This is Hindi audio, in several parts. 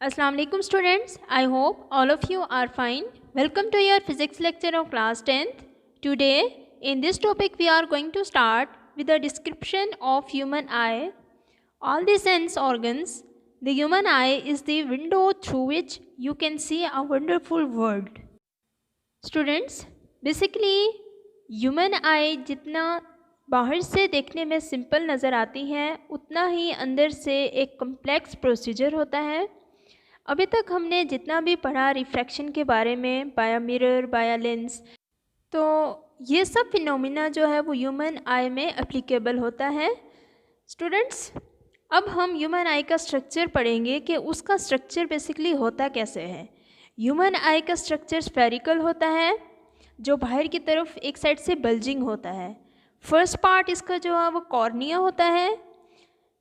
Assalamu alaikum students. I hope all of you are fine. Welcome to your physics lecture of class 10th. Today in this topic we are going to start with a description of human eye. All the sense organs. The human eye is the window through which you can see a wonderful world. Students, basically human eye जितना बाहर से देखने में सिंपल नज़र आती है उतना ही अंदर से एक कम्प्लेक्स प्रोसीजर होता है। अभी तक हमने जितना भी पढ़ा रिफ्रैक्शन के बारे में, बाया मिरर, बाया लेंस, तो ये सब फिनोमिना जो है वो ह्यूमन आई में एप्लीकेबल होता है। स्टूडेंट्स, अब हम ह्यूमन आई का स्ट्रक्चर पढ़ेंगे कि उसका स्ट्रक्चर बेसिकली होता कैसे है। ह्यूमन आई का स्ट्रक्चर स्फेरिकल होता है, जो बाहर की तरफ एक साइड से बल्जिंग होता है। फर्स्ट पार्ट इसका जो है वो कॉर्निया होता है,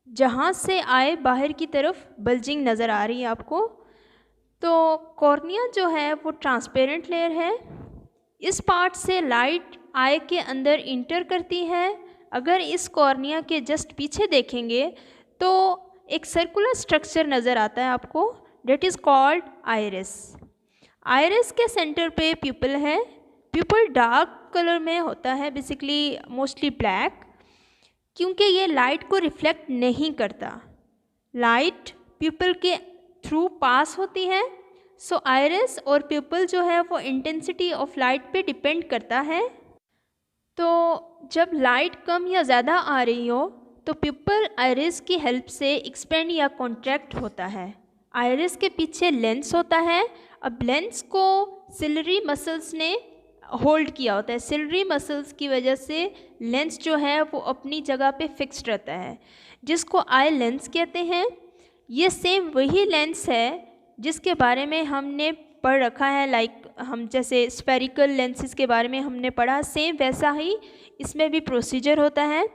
जहाँ से आई बाहर की तरफ बल्जिंग नज़र आ रही है आपको। तो कॉर्निया जो है वो ट्रांसपेरेंट लेयर है। इस पार्ट से लाइट आई के अंदर इंटर करती है। अगर इस कॉर्निया के जस्ट पीछे देखेंगे तो एक सर्कुलर स्ट्रक्चर नज़र आता है आपको, that is called iris. Iris के सेंटर पे प्यूपल है। प्यूपल डार्क कलर में होता है, बेसिकली मोस्टली ब्लैक, क्योंकि ये लाइट को रिफ्लेक्ट नहीं करता। लाइट प्यूपल के थ्रू पास होती है। सो आइरिस और प्यूपल जो है वो इंटेंसिटी ऑफ लाइट पे डिपेंड करता है। तो जब लाइट कम या ज़्यादा आ रही हो तो प्यूपल आइरिस की हेल्प से एक्सपेंड या कॉन्ट्रैक्ट होता है। आइरिस के पीछे लेंस होता है। अब लेंस को सिलरी मसल्स ने होल्ड किया होता है। सिलरी मसल्स की वजह से लेंस जो है वो अपनी जगह पे फिक्स्ड रहता है, जिसको आई लेंस कहते हैं। ये सेम वही लेंस है जिसके बारे में हमने पढ़ रखा है, लाइक हम जैसे स्फेरिकल लेंसेज के बारे में हमने पढ़ा, सेम वैसा ही इसमें भी प्रोसीजर होता है।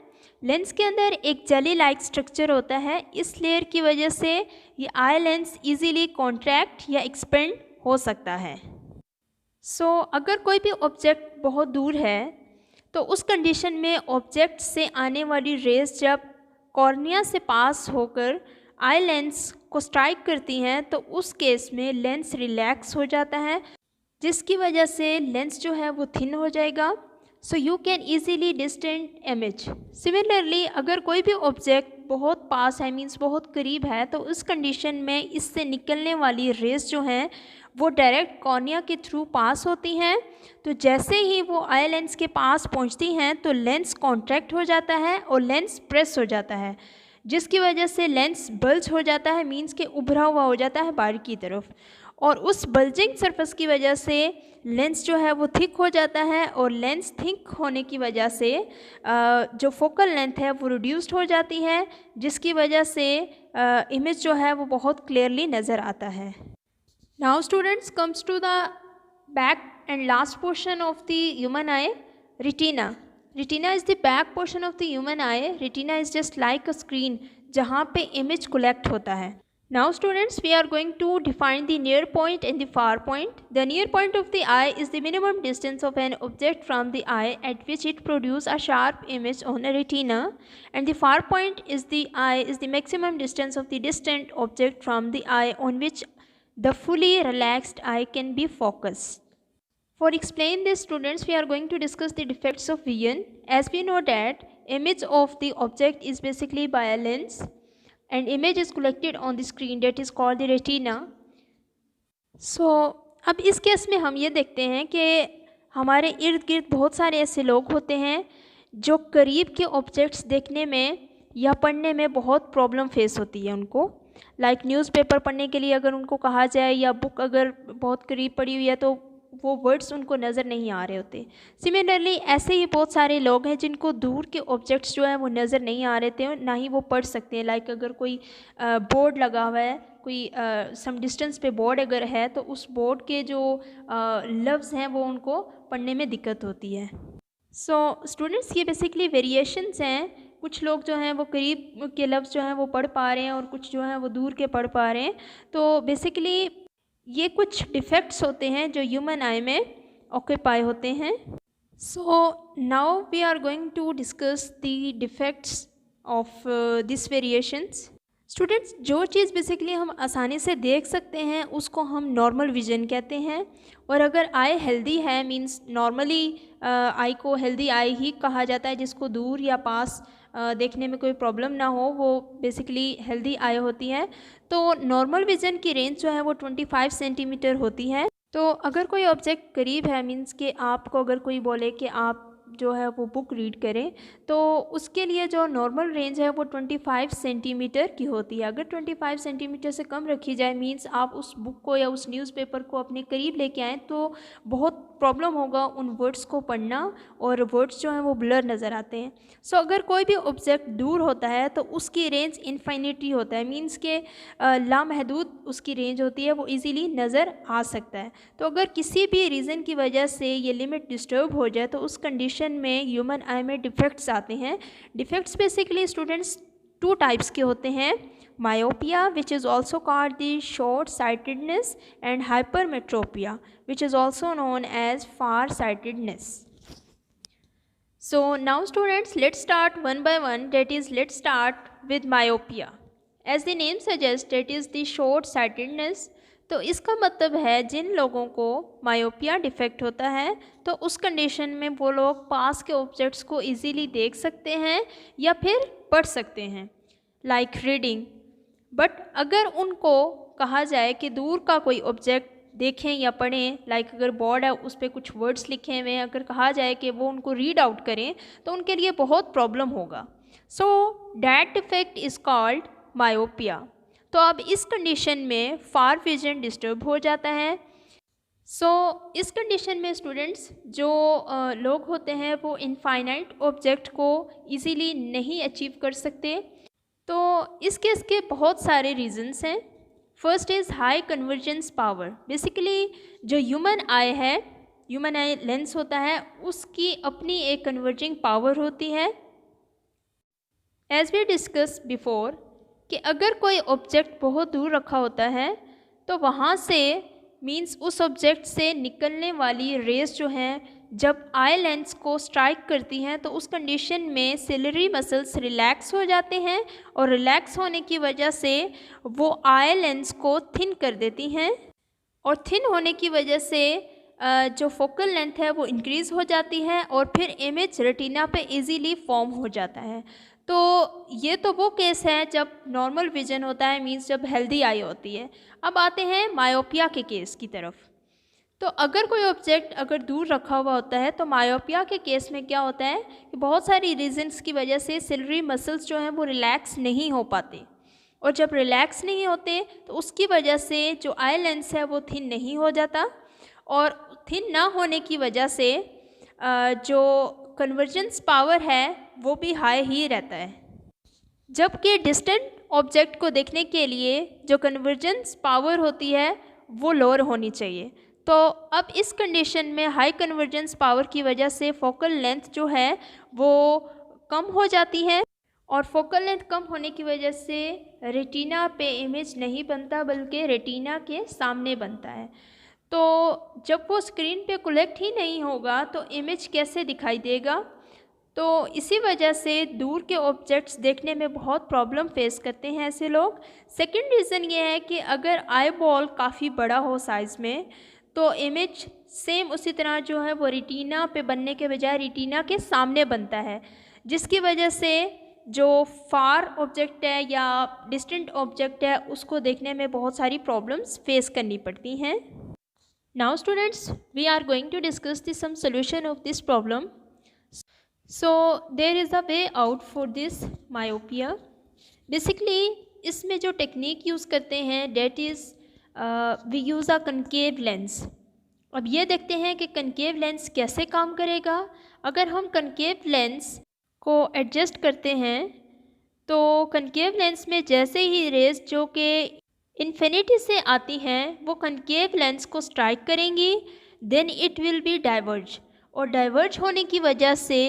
लेंस के अंदर एक जेली लाइक स्ट्रक्चर होता है। इस लेयर की वजह से ये आई लेंस इजीली कॉन्ट्रैक्ट या एक्सपेंड हो सकता है। सो अगर कोई भी ऑब्जेक्ट बहुत दूर है तो उस कंडीशन में ऑब्जेक्ट से आने वाली रेज जब कॉर्निया से पास होकर आई लेंस को स्ट्राइक करती हैं तो उस केस में लेंस रिलैक्स हो जाता है, जिसकी वजह से लेंस जो है वो थिन हो जाएगा। So you can easily distant image. Similarly अगर कोई भी ऑब्जेक्ट बहुत पास है, मीन्स बहुत करीब है, तो उस कंडीशन में इससे निकलने वाली रेज जो हैं वो डायरेक्ट कॉर्निया के थ्रू पास होती हैं। तो जैसे ही वो आई लेंस के पास पहुंचती हैं तो लेंस कॉन्ट्रैक्ट हो जाता है और लेंस प्रेस हो जाता है, जिसकी वजह से लेंस बल्ज हो जाता है, मीन्स के उभरा हुआ हो जाता है बाहर की तरफ। और उस बल्जिंग सरफेस की वजह से लेंस जो है वो थिक हो जाता है, और लेंस थिक होने की वजह से जो फोकल लेंथ है वो रिड्यूस्ड हो जाती है, जिसकी वजह से इमेज जो है वो बहुत क्लियरली नज़र आता है। Now students, comes to the back and last portion of the human eye, retina. Retina is the back portion of the human eye. Retina is just like a screen जहाँ पे इमेज कलेक्ट होता है. Now students, we are going to define the near point and the far point. The near point of the eye is the minimum distance of an object from the eye at which it produces a sharp image on a retina, and the far point is the eye is the maximum distance of the distant object from the eye on which the fully relaxed eye can be focused. For explain this students, we are going to discuss the defects of vision. As we know that image of the object is basically by a lens, and image is collected on the screen, that is called the retina. So अब इस केस में हम ये देखते हैं कि हमारे इर्द गिर्द बहुत सारे ऐसे लोग होते हैं जो करीब के ऑब्जेक्ट्स देखने में या पढ़ने में बहुत प्रॉब्लम फेस होती है उनको। लाइक न्यूज़पेपर पढ़ने के लिए अगर उनको कहा जाए या बुक अगर बहुत करीब पड़ी हुई है तो वो वर्ड्स उनको नज़र नहीं आ रहे होते। सिमिलरली ऐसे ही बहुत सारे लोग हैं जिनको दूर के ऑब्जेक्ट्स जो हैं वो नज़र नहीं आ रहे थे, ना ही वो पढ़ सकते हैं। लाइक अगर कोई बोर्ड लगा हुआ है, कोई सम डिस्टेंस पे बोर्ड अगर है, तो उस बोर्ड के जो लफ्ज़ हैं वो उनको पढ़ने में दिक्कत होती है। सो स्टूडेंट्स, ये बेसिकली वेरिएशंस हैं। कुछ लोग जो हैं वो करीब के लफ्ज़ जो हैं वो पढ़ पा रहे हैं और कुछ जो हैं वो दूर के पढ़ पा रहे हैं। तो बेसिकली ये कुछ डिफेक्ट्स होते हैं जो ह्यूमन आई में ऑक्यूपाई होते हैं। So now we are going to discuss the defects of this variations. Students, जो चीज़ बेसिकली हम आसानी से देख सकते हैं उसको हम नॉर्मल विजन कहते हैं। और अगर आई हेल्दी है, मींस नॉर्मली आई को हेल्दी आई ही कहा जाता है, जिसको दूर या पास देखने में कोई प्रॉब्लम ना हो, वो बेसिकली हेल्दी आई होती है। तो नॉर्मल विजन की रेंज जो है वो 25 सेंटीमीटर होती है। तो अगर कोई ऑब्जेक्ट करीब है, मींस कि आपको अगर कोई बोले कि आप जो है वो बुक रीड करें, तो उसके लिए जो नॉर्मल रेंज है वो 25 सेंटीमीटर की होती है। अगर 25 सेंटीमीटर से कम रखी जाए, मींस आप उस बुक को या उस न्यूज़पेपर को अपने करीब लेके आएँ, तो बहुत प्रॉब्लम होगा उन वर्ड्स को पढ़ना, और वर्ड्स जो हैं वो ब्लर नज़र आते हैं। सो अगर कोई भी ऑब्जेक्ट दूर होता है तो उसकी रेंज इन्फिनिटी होता है, मींस के लामहदूद उसकी रेंज होती है, वो इजीली नज़र आ सकता है। तो अगर किसी भी रीज़न की वजह से ये लिमिट डिस्टर्ब हो जाए, तो उस कंडीशन में ह्यूमन आई में डिफेक्ट्स आते हैं। डिफेक्ट्स बेसिकली स्टूडेंट्स 2 टाइप्स के होते हैं: myopia, which is also called the short sightedness, and hypermetropia, which is also known as far sightedness. So now students, let's start one by one. That is, let's start with myopia. As the name suggests, that is the short sightedness. तो इसका मतलब है जिन लोगों को मायोपिया डिफेक्ट होता है, तो उस कंडीशन में वो लोग पास के ऑब्जेक्ट्स को इजीली देख सकते हैं या फिर पढ़ सकते हैं, लाइक रीडिंग। बट अगर उनको कहा जाए कि दूर का कोई ऑब्जेक्ट देखें या पढ़ें, लाइक अगर बोर्ड है उस पर कुछ वर्ड्स लिखे हुए हैं, अगर कहा जाए कि वो उनको रीड आउट करें, तो उनके लिए बहुत प्रॉब्लम होगा। So that defect is called myopia. तो अब इस कंडीशन में फार विजन डिस्टर्ब हो जाता है। सो इस कंडीशन में स्टूडेंट्स जो लोग होते हैं वो इनफाइनाइट ऑब्जेक्ट को इजीली नहीं अचीव कर सकते। तो इस केस के बहुत सारे रीजंस हैं। First is high convergence power. Basically जो ह्यूमन आई है, ह्यूमन आई लेंस होता है, उसकी अपनी एक कन्वर्जिंग पावर होती है। एज वी डिस्कस बिफोर कि अगर कोई ऑब्जेक्ट बहुत दूर रखा होता है, तो वहाँ से मींस उस ऑब्जेक्ट से निकलने वाली रेस जो हैं जब आई लेंस को स्ट्राइक करती हैं, तो उस कंडीशन में सिलरी मसल्स रिलैक्स हो जाते हैं, और रिलैक्स होने की वजह से वो आई लेंस को थिन कर देती हैं, और थिन होने की वजह से जो फोकल लेंथ है वो इंक्रीज़ हो जाती है, और फिर इमेज रेटिना पे इजीली फॉर्म हो जाता है। तो ये तो वो केस है जब नॉर्मल विजन होता है, मींस जब हेल्दी आई होती है। अब आते हैं मायोपिया के केस की तरफ। तो अगर कोई ऑब्जेक्ट अगर दूर रखा हुआ होता है, तो मायोपिया के केस में क्या होता है कि बहुत सारी रीजंस की वजह से सिलरी मसल्स जो हैं वो रिलैक्स नहीं हो पाते, और जब रिलैक्स नहीं होते तो उसकी वजह से जो आई लेंस है वो थिन नहीं हो जाता, और थिन ना होने की वजह से जो कन्वर्जेंस पावर है वो भी हाई ही रहता है। जबकि डिस्टेंट ऑब्जेक्ट को देखने के लिए जो कन्वर्जेंस पावर होती है वो लोअर होनी चाहिए। तो अब इस कंडीशन में हाई कन्वर्जेंस पावर की वजह से फोकल लेंथ जो है वो कम हो जाती है, और फोकल लेंथ कम होने की वजह से रेटिना पे इमेज नहीं बनता, बल्कि रेटिना के सामने बनता है। तो जब वो स्क्रीन पे कलेक्ट ही नहीं होगा तो इमेज कैसे दिखाई देगा? तो इसी वजह से दूर के ऑब्जेक्ट्स देखने में बहुत प्रॉब्लम फेस करते हैं ऐसे लोग। सेकंड रीज़न ये है कि अगर आई बॉल काफ़ी बड़ा हो साइज़ में, तो इमेज सेम उसी तरह जो है वो रेटिना पे बनने के बजाय रेटिना के सामने बनता है, जिसकी वजह से जो फार ऑब्जेक्ट है या डिस्टेंट ऑब्जेक्ट है उसको देखने में बहुत सारी प्रॉब्लम्स फेस करनी पड़ती हैं। Now students, we are going to discuss some solution of this problem. So there is a way out for this myopia. Basically इसमें जो टेक्निक यूज़ करते हैं that is we use a concave lens. अब ये देखते हैं कि कनकेव लेंस कैसे काम करेगा। अगर हम कनकेव लेंस को एडजस्ट करते हैं, तो कनकेव लेंस में जैसे ही रेज जो कि इन्फिनिटी से आती हैं वो कनकेव लेंस को स्ट्राइक करेंगी, then it will be diverge, और डाइवर्ज होने की वजह से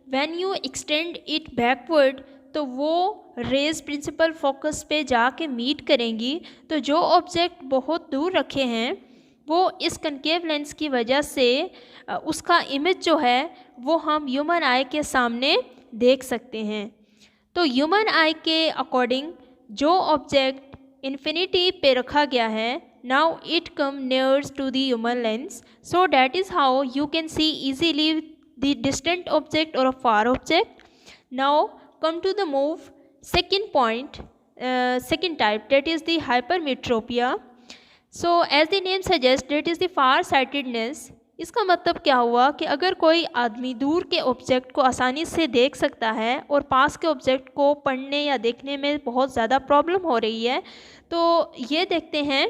when you extend it backward, तो वो रेज प्रिंसिपल फोकस पे जाके मीट करेंगी। तो जो ऑब्जेक्ट बहुत दूर रखे हैं वो इस कनकेव लेंस की वजह से उसका इमेज जो है वो हम ह्यूमन आई के सामने देख सकते हैं। तो ह्यूमन आई के अकॉर्डिंग जो ऑब्जेक्ट इन्फिनिटी पे रखा गया है, now it come nears to the human lens, so that is how you can see easily the distant object or a far object. Now come to the move second point, second type, that is the hypermetropia. So as the name suggests, that is the far sightedness. इसका मतलब क्या हुआ कि अगर कोई आदमी दूर के ऑब्जेक्ट को आसानी से देख सकता है और पास के ऑब्जेक्ट को पढ़ने या देखने में बहुत ज़्यादा प्रॉब्लम हो रही है, तो ये देखते हैं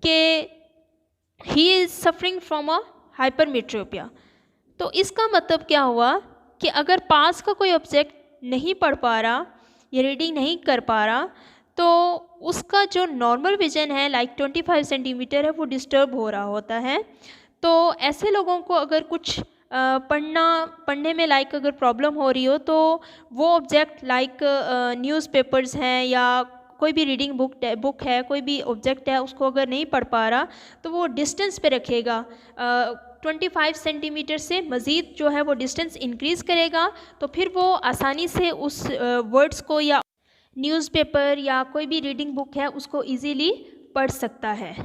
कि he is suffering from a hypermetropia. तो इसका मतलब क्या हुआ कि अगर पास का कोई ऑब्जेक्ट नहीं पढ़ पा रहा या रीडिंग नहीं कर पा रहा, तो उसका जो नॉर्मल विजन है लाइक 25 सेंटीमीटर है, वो डिस्टर्ब हो रहा होता है। तो ऐसे लोगों को अगर कुछ पढ़ने में लाइक अगर प्रॉब्लम हो रही हो, तो वो ऑब्जेक्ट लाइक न्यूज़पेपर्स हैं या कोई भी रीडिंग बुक है, कोई भी ऑब्जेक्ट है, उसको अगर नहीं पढ़ पा रहा तो वो डिस्टेंस पे रखेगा, 25 सेंटीमीटर से मज़ीद जो है वो डिस्टेंस इंक्रीज़ करेगा, तो फिर वो आसानी से उस वर्ड्स को या न्यूज़पेपर या कोई भी रीडिंग बुक है उसको इजीली पढ़ सकता है।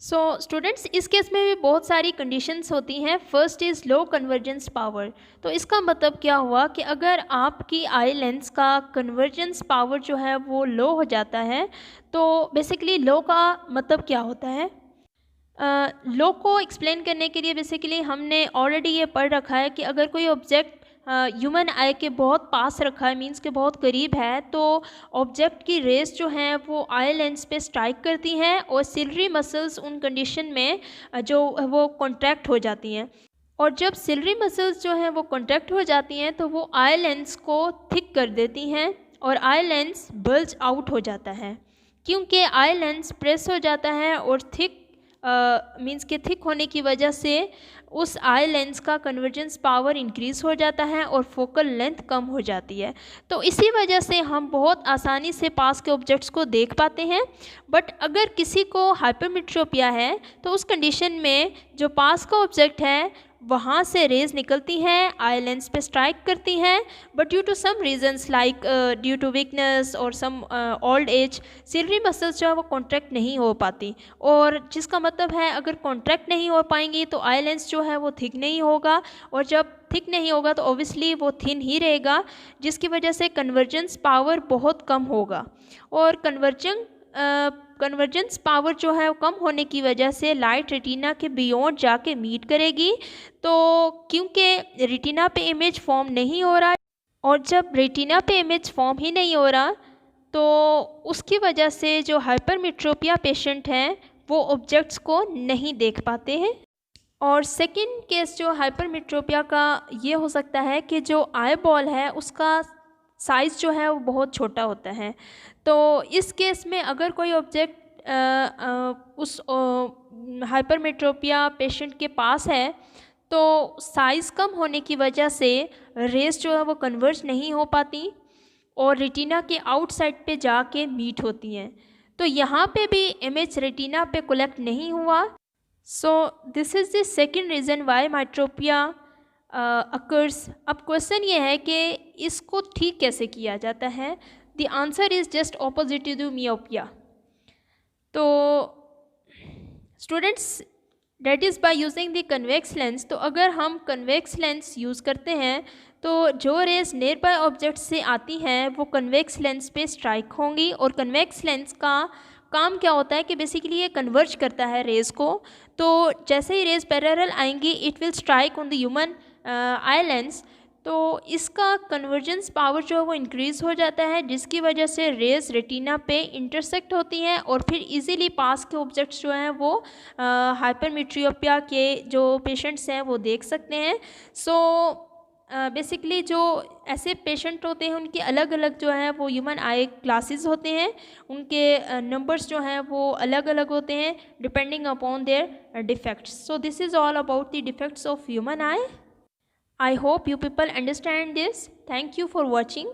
सो स्टूडेंट्स, इस केस में भी बहुत सारी कंडीशंस होती हैं। First is low convergence power. तो इसका मतलब क्या हुआ कि अगर आपकी आई लेंस का कन्वर्जेंस पावर जो है वो लो हो जाता है, तो बेसिकली लो का मतलब क्या होता है, लो को एक्सप्लेन करने के लिए बेसिकली हमने ऑलरेडी ये पढ़ रखा है कि अगर कोई ऑब्जेक्ट ह्यूमन आई के बहुत पास रखा है, मींस के बहुत करीब है, तो ऑब्जेक्ट की रेस जो हैं वो आई लेंस पे स्ट्राइक करती हैं और सिलरी मसल्स उन कंडीशन में जो वो कॉन्ट्रैक्ट हो जाती हैं। और जब सिलरी मसल्स जो हैं वो कॉन्ट्रैक्ट हो जाती हैं तो वो आई लेंस को थिक कर देती हैं और आई लेंस बल्ज आउट हो जाता है, क्योंकि आई लेंस प्रेस हो जाता है और थिक मींस के थिक होने की वजह से उस आई लेंस का कन्वर्जेंस पावर इंक्रीज़ हो जाता है और फोकल लेंथ कम हो जाती है। तो इसी वजह से हम बहुत आसानी से पास के ऑब्जेक्ट्स को देख पाते हैं। बट अगर किसी को हाइपरमेट्रोपिया है तो उस कंडीशन में जो पास का ऑब्जेक्ट है वहाँ से रेज निकलती हैं, आई लेंस पे स्ट्राइक करती हैं, but due to some reasons like due to weakness और some old age, ciliary muscles जो है वो कॉन्ट्रैक्ट नहीं हो पाती, और जिसका मतलब है अगर कॉन्ट्रैक्ट नहीं हो पाएंगी तो आई लेंस जो है वो थिक नहीं होगा, और जब थिक नहीं होगा तो ऑब्वियसली वो थिन ही रहेगा, जिसकी वजह से कन्वर्जेंस पावर बहुत कम होगा। और कन्वर्जेंस पावर जो है वो कम होने की वजह से लाइट रेटिना के बियॉन्ड जाके मीट करेगी। तो क्योंकि रेटिना पे इमेज फॉर्म नहीं हो रहा, और जब रेटिना पे इमेज फॉर्म ही नहीं हो रहा तो उसकी वजह से जो हाइपरमेट्रोपिया पेशेंट हैं वो ऑब्जेक्ट्स को नहीं देख पाते हैं। और सेकंड केस जो हाइपरमेट्रोपिया का ये हो सकता है कि जो आई बॉल है उसका साइज़ जो है वो बहुत छोटा होता है। तो इस केस में अगर कोई ऑब्जेक्ट उस हाइपरमेट्रोपिया पेशेंट के पास है तो साइज़ कम होने की वजह से रेस जो है वो कन्वर्ज नहीं हो पाती और रेटिना के आउटसाइड पे जाके मीट होती हैं। तो यहाँ पे भी इमेज रेटिना पे कलेक्ट नहीं हुआ। So this is the second reason why hypermetropia occurs. अब क्वेश्चन ये है कि इसको ठीक कैसे किया जाता है। The answer is just opposite to myopia. तो students, that is by using the convex lens. तो अगर हम कन्वेक्स लेंस यूज़ करते हैं तो जो रेज नियर बाय ऑब्जेक्ट से आती हैं वो कन्वेक्स लेंस पे स्ट्राइक होंगी, और कन्वेक्स लेंस का काम क्या होता है कि बेसिकली ये कन्वर्ज करता है रेज़ को। तो जैसे ही रेज़ पैरेलल आएंगी it will strike on the human eye lens, तो इसका कन्वर्जेंस पावर जो है वो इंक्रीज़ हो जाता है, जिसकी वजह से रेज़ रेटिना पे इंटरसेक्ट होती हैं और फिर इजीली पास के ऑब्जेक्ट्स जो हैं वो हाइपरमेट्रोपिया के जो पेशेंट्स हैं वो देख सकते हैं। सो बेसिकली जो ऐसे पेशेंट होते हैं उनके अलग अलग जो है वो ह्यूमन आई क्लासेस होते हैं, उनके नंबर्स जो हैं वो अलग अलग होते हैं depending upon their defects. So this is all about the defects of human I. I hope you people understand this. Thank you for watching.